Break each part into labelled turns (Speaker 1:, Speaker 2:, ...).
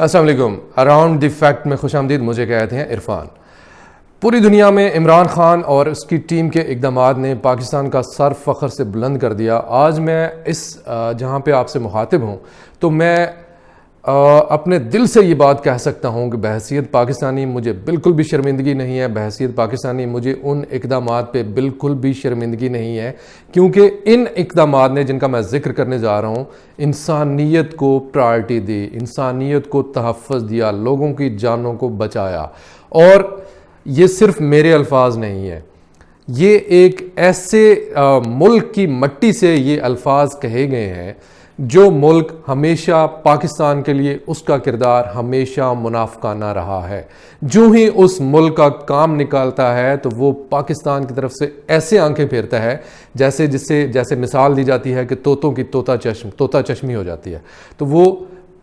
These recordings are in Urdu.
Speaker 1: السلام علیکم. اراؤنڈ دی فیکٹ میں خوش آمدید. مجھے کہتے ہیں عرفان. پوری دنیا میں عمران خان اور اس کی ٹیم کے اقدامات نے پاکستان کا سر فخر سے بلند کر دیا. آج میں جہاں پہ آپ سے مخاطب ہوں تو میں اپنے دل سے یہ بات کہہ سکتا ہوں کہ بحیثیت پاکستانی مجھے بالکل بھی شرمندگی نہیں ہے. بحیثیت پاکستانی مجھے ان اقدامات پہ بالکل بھی شرمندگی نہیں ہے، کیونکہ ان اقدامات نے جن کا میں ذکر کرنے جا رہا ہوں انسانیت کو پرائرٹی دی، انسانیت کو تحفظ دیا، لوگوں کی جانوں کو بچایا. اور یہ صرف میرے الفاظ نہیں ہیں، یہ ایک ایسے ملک کی مٹی سے یہ الفاظ کہے گئے ہیں جو ملک ہمیشہ پاکستان کے لیے اس کا کردار ہمیشہ منافقانہ رہا ہے. جو ہی اس ملک کا کام نکالتا ہے تو وہ پاکستان کی طرف سے ایسے آنکھیں پھیرتا ہے جیسے مثال دی جاتی ہے کہ طوطوں کی طوطا چشمی ہو جاتی ہے، تو وہ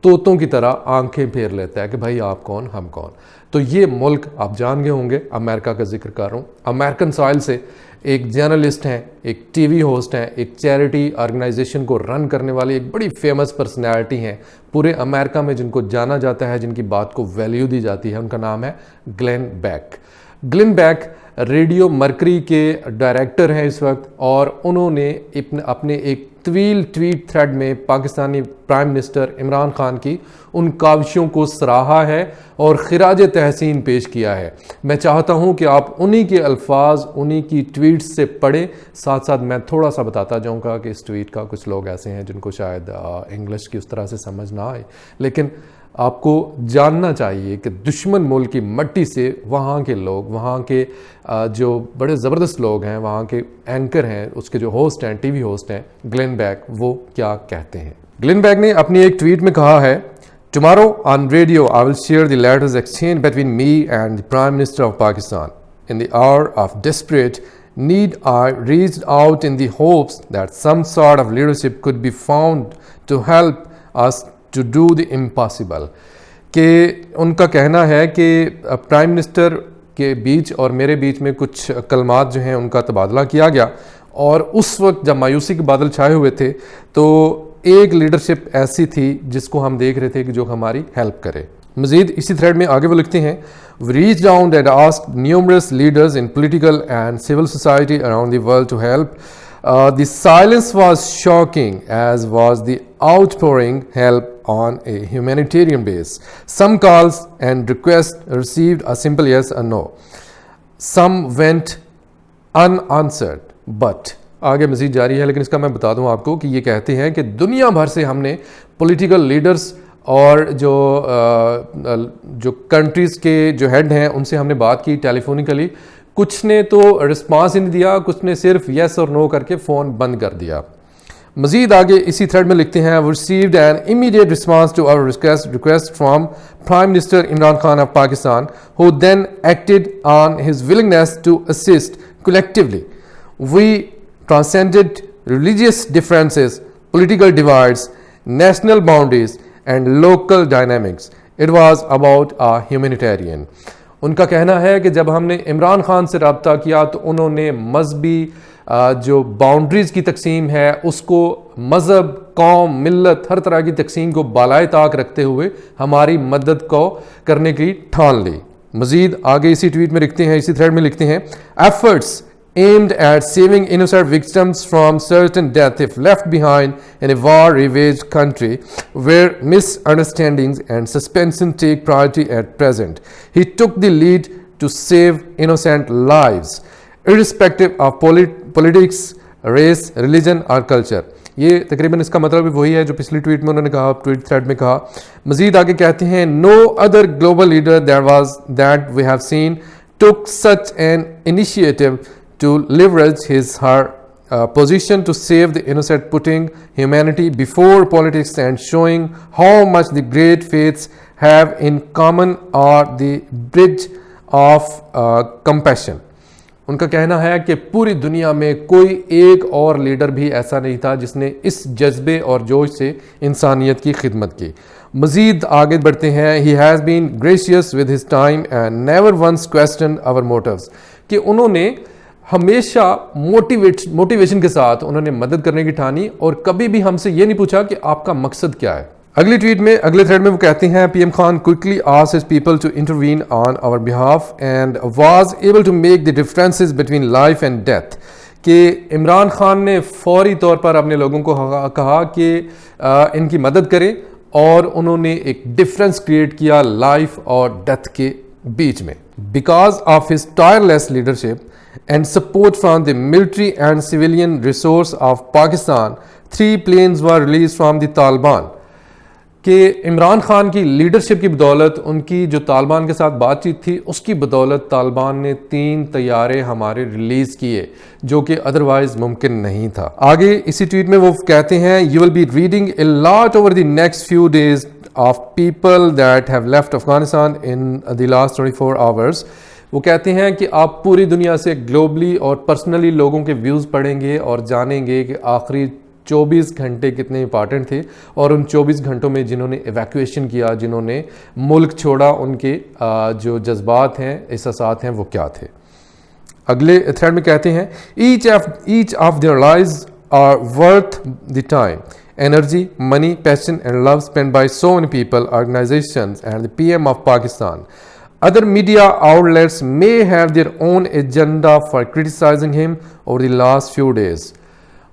Speaker 1: طوطوں کی طرح آنکھیں پھیر لیتا ہے کہ بھائی آپ کون ہم کون. تو یہ ملک آپ جان گئے ہوں گے، امریکہ کا ذکر کر رہا ہوں. امریکن سوائل سے ایک جرنلسٹ ہیں، ایک ٹی وی ہوسٹ ہیں، ایک چیریٹی آرگنائزیشن کو رن کرنے والی ایک بڑی فیمس پرسنالٹی ہیں پورے امریکہ میں، جن کو جانا جاتا ہے، جن کی بات کو ویلیو دی جاتی ہے. ان کا نام ہے Glenn Beck. Glenn Beck radio mercury کے ڈائریکٹر ہیں اس وقت، اور انہوں نے اپنے ایک طویل ٹویٹ تھریڈ میں پاکستانی پرائم منسٹر عمران خان کی ان کاوشوں کو سراہا ہے اور خراج تحسین پیش کیا ہے. میں چاہتا ہوں کہ آپ انہی کے الفاظ انہی کی ٹویٹس سے پڑھیں. ساتھ ساتھ میں تھوڑا سا بتاتا جاؤں گا کہ اس ٹویٹ کا کچھ لوگ ایسے ہیں جن کو شاید انگلش کی اس طرح سے سمجھ نہ آئے، لیکن آپ کو جاننا چاہیے کہ دشمن ملک کی مٹی سے وہاں کے لوگ، وہاں کے جو بڑے زبردست لوگ ہیں، وہاں کے اینکر ہیں، اس کے جو ہوسٹ ہیں، ٹی وی ہوسٹ ہیں، گلین بیک، وہ کیا کہتے ہیں. گلین بیک نے اپنی ایک ٹویٹ میں کہا ہے، Tomorrow on radio I will share the letters exchanged between me and the Prime Minister of Pakistan. In the hour of desperate need I reached out in the hopes that some sort of leadership could be found to help us to do the impossible. کہ ان کا کہنا ہے کہ پرائم منسٹر کے بیچ اور میرے بیچ میں کچھ کلمات جو ہیں ان کا تبادلہ کیا گیا، اور اس وقت جب مایوسی کے بادل چھائے ہوئے تھے تو ایک لیڈرشپ ایسی تھی جس کو ہم دیکھ رہے تھے کہ جو ہماری ہیلپ کرے. مزید اسی تھریڈ میں آگے وہ لکھتے ہیں، We reached out and asked numerous leaders in political and civil society around the world to help. The silence was shocking, as was the outpouring help on a humanitarian base. Some calls and requests received a simple yes or no. Some went unanswered, but آگے مزید جاری ہے، لیکن اس کا میں بتا دوں آپ کو کہ یہ کہتے ہیں کہ دنیا بھر سے ہم نے پولیٹیکل لیڈرز اور جو کنٹریز کے جو ہیڈ ہیں ان سے ہم نے بات کی ٹیلیفونیکلی. کچھ نے تو رسپانس ہی نہیں دیا، کچھ نے صرف یس اور نو کر کے فون بند کر دیا. مزید آگے اسی تھریڈ میں لکھتے ہیں، We received an immediate response to our request from Prime Minister Imran Khan of Pakistan, who then acted on his willingness to assist collectively. We transcended religious differences, political divides, national boundaries and local dynamics. It was about a humanitarian. ان کا کہنا ہے کہ جب ہم نے عمران خان سے رابطہ کیا تو انہوں نے مذہبی جو باؤنڈریز کی تقسیم ہے اس کو، مذہب، قوم، ملت، ہر طرح کی تقسیم کو بالائے طاق رکھتے ہوئے ہماری مدد کو کرنے کی ٹھان لی. مزید آگے اسی ٹویٹ میں لکھتے ہیں، اسی تھریڈ میں لکھتے ہیں، efforts aimed at saving innocent victims from certain death if left behind in a war-ravaged country where misunderstandings and suspension take priority at present. He took the lead to save innocent lives, irrespective of politics, race, religion or culture. یہ تقریباً اس کا مطلب بھی وہی ہے جو پچھلی ٹویٹ میں انہوں نے کہا، ٹویٹ تھریڈ میں کہا. مزید آگے کہتے ہیں، No other global leader that we have seen took such an initiative to leverage her position to save the innocent, putting humanity before politics and showing how much the great faiths have in common are the bridge of compassion. ان کا کہنا ہے کہ پوری دنیا میں کوئی ایک اور لیڈر بھی ایسا نہیں تھا جس نے اس جذبے اور جوش سے انسانیت کی خدمت کی. مزید آگے بڑھتے ہیں، He has been gracious with his time and never once questioned our motives. کہ انہوں نے ہمیشہ موٹیویشن کے ساتھ انہوں نے مدد کرنے کی ٹھانی اور کبھی بھی ہم سے یہ نہیں پوچھا کہ آپ کا مقصد کیا ہے. اگلی ٹویٹ میں اگلے تھریڈ میں وہ کہتے ہیں P M Khan quickly asked his people to intervene on our behalf and was able to make the differences between life and death, کہ عمران خان نے فوری طور پر اپنے لوگوں کو کہا کہ ان کی مدد کریں، اور انہوں نے ایک ڈفرینس کریٹ کیا لائف اور ڈیتھ کے بیچ میں. Because of his tireless leadership and support from the military and civilian resource of Pakistan 3 planes were released from the Taliban, کہ عمران خان کی لیڈرشپ کی بدولت، ان کی جو طالبان کے ساتھ بات چیت تھی اس کی بدولت طالبان نے 3 طیارے ہمارے ریلیز کیے، جو کہ ادروائز ممکن نہیں تھا. آگے اسی ٹویٹ میں وہ کہتے ہیں you will be reading a lot over the next few days of people that have left Afghanistan in the last 24 hours. وہ کہتے ہیں کہ آپ پوری دنیا سے گلوبلی اور پرسنلی لوگوں کے ویوز پڑھیں گے اور جانیں گے کہ آخری 24 گھنٹے کتنے امپارٹنٹ تھے، اور ان 24 گھنٹوں میں جنہوں نے ایویکویشن کیا، جنہوں نے ملک چھوڑا، ان کے جو جذبات ہیں، احساسات ہیں، وہ کیا تھے. اگلے تھریڈ میں کہتے ہیں each of their lives are worth the time, energy, money, passion and love spent by so many people, organizations and the PM of Pakistan. Other media outlets may have their own agenda for criticizing him over the last few days.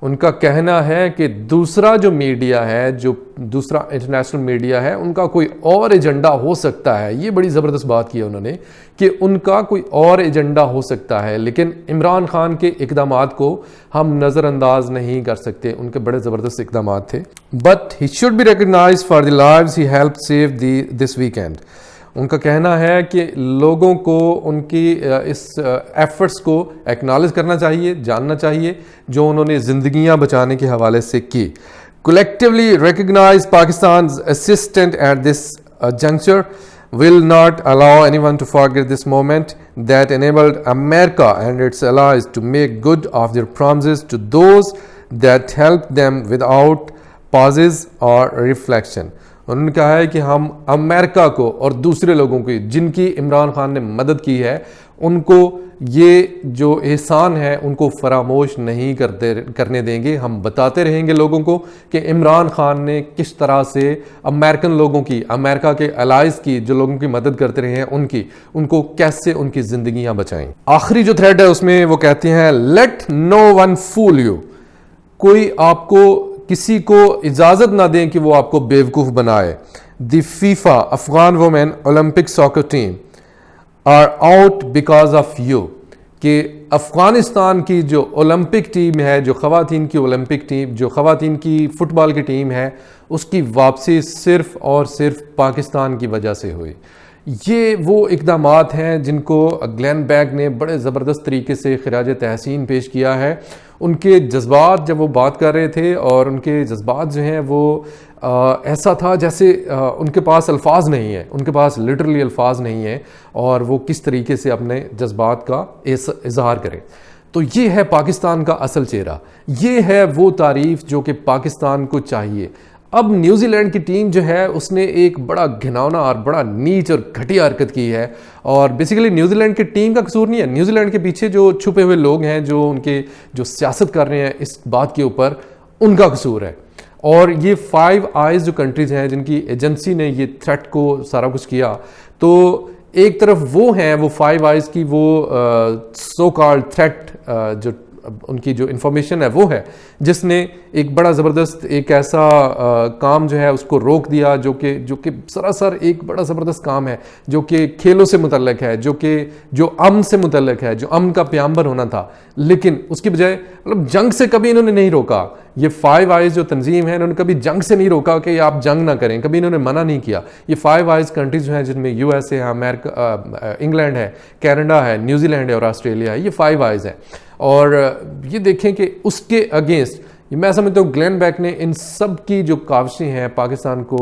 Speaker 1: ان کا کہنا ہے کہ دوسرا جو میڈیا ہے، جو دوسرا انٹرنیشنل میڈیا ہے، ان کا کوئی اور ایجنڈا ہو سکتا ہے. یہ بڑی زبردست بات کی ہے انہوں نے کہ ان کا کوئی اور ایجنڈا ہو سکتا ہے، لیکن عمران خان کے اقدامات کو ہم نظر انداز نہیں کر سکتے. ان کے بڑے زبردست اقدامات تھے. But he should be recognized for the lives he help save this weekend. ان کا کہنا ہے کہ لوگوں کو ان کی اس ایفرٹس کو ایکنالج کرنا چاہیے، جاننا چاہیے، جو انہوں نے زندگیاں بچانے کے حوالے سے کی. Collectively recognize Pakistan's assistance at this juncture will not allow anyone to forget this moment that enabled America and its allies to make good of their promises to those that helped them without pauses or reflection. انہوں نے کہا ہے کہ ہم امریکہ کو اور دوسرے لوگوں کی جن کی عمران خان نے مدد کی ہے، ان کو یہ جو احسان ہے ان کو فراموش نہیں کرنے دیں گے. ہم بتاتے رہیں گے لوگوں کو کہ عمران خان نے کس طرح سے امریکن لوگوں کی، امریکہ کے الائز کی، جو لوگوں کی مدد کرتے رہے ہیں، ان کو کیسے ان کی زندگیاں بچائیں. آخری جو تھریڈ ہے اس میں وہ کہتے ہیں let no one fool you. کوئی آپ کو، کسی کو اجازت نہ دیں کہ وہ آپ کو بیوقوف بنائے. The FIFA Afghan women Olympic soccer team are out because of you, کہ افغانستان کی جو اولمپک ٹیم ہے، جو خواتین کی اولمپک ٹیم، جو خواتین کی فٹ بال کی ٹیم ہے، اس کی واپسی صرف اور صرف پاکستان کی وجہ سے ہوئی. یہ وہ اقدامات ہیں جن کو گلین بیک نے بڑے زبردست طریقے سے خراج تحسین پیش کیا ہے. ان کے جذبات جب وہ بات کر رہے تھے، اور ان کے جذبات جو ہیں وہ ایسا تھا جیسے ان کے پاس الفاظ نہیں ہیں، ان کے پاس لٹرلی الفاظ نہیں ہیں، اور وہ کس طریقے سے اپنے جذبات کا اظہار کریں. تو یہ ہے پاکستان کا اصل چہرہ، یہ ہے وہ تعریف جو کہ پاکستان کو چاہیے. اب نیوزی لینڈ کی ٹیم جو ہے اس نے ایک بڑا گھناؤنا اور بڑا نیچ اور گھٹیا حرکت کی ہے، اور بیسیکلی نیوزی لینڈ کی ٹیم کا قصور نہیں ہے. نیوزی لینڈ کے پیچھے جو چھپے ہوئے لوگ ہیں، جو ان کے جو سیاست کر رہے ہیں اس بات کے اوپر، ان کا قصور ہے. اور یہ 5 آئیز جو کنٹریز ہیں جن کی ایجنسی نے یہ تھریٹ کو سارا کچھ کیا، تو ایک طرف وہ ہیں، وہ 5 آئیز کی وہ سو کالڈ تھریٹ، جو ان کی جو انفارمیشن ہے وہ ہے جس نے ایک بڑا زبردست ایک ایسا کام جو ہے اس کو روک دیا، جو کہ سراسر ایک بڑا زبردست کام ہے، جو کہ کھیلوں سے متعلق ہے، جو امن سے متعلق ہے، جو امن کا پیامبر ہونا تھا. لیکن اس کی بجائے مطلب جنگ سے کبھی انہوں نے نہیں روکا. یہ 5 آئیز جو تنظیم ہے، انہوں نے کبھی جنگ سے نہیں روکا کہ آپ جنگ نہ کریں، کبھی انہوں نے منع نہیں کیا. یہ 5 آئیز کنٹریز جو ہیں جن میں USA ہے، امریکہ، انگلینڈ ہے، کینیڈا ہے، نیوزی لینڈ ہے اور آسٹریلیا ہے، یہ 5 آئیز ہیں. اور یہ دیکھیں کہ اس کے اگینسٹ میں سمجھتا ہوں گلین بیک نے ان سب کی جو کاوشیں ہیں پاکستان کو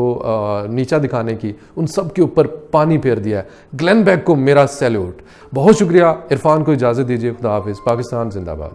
Speaker 1: نیچا دکھانے کی، ان سب کے اوپر پانی پھیر دیا ہے. گلین بیک کو میرا سیلوٹ. بہت شکریہ. عرفان کو اجازت دیجیے. خدا حافظ. پاکستان زندہ باد.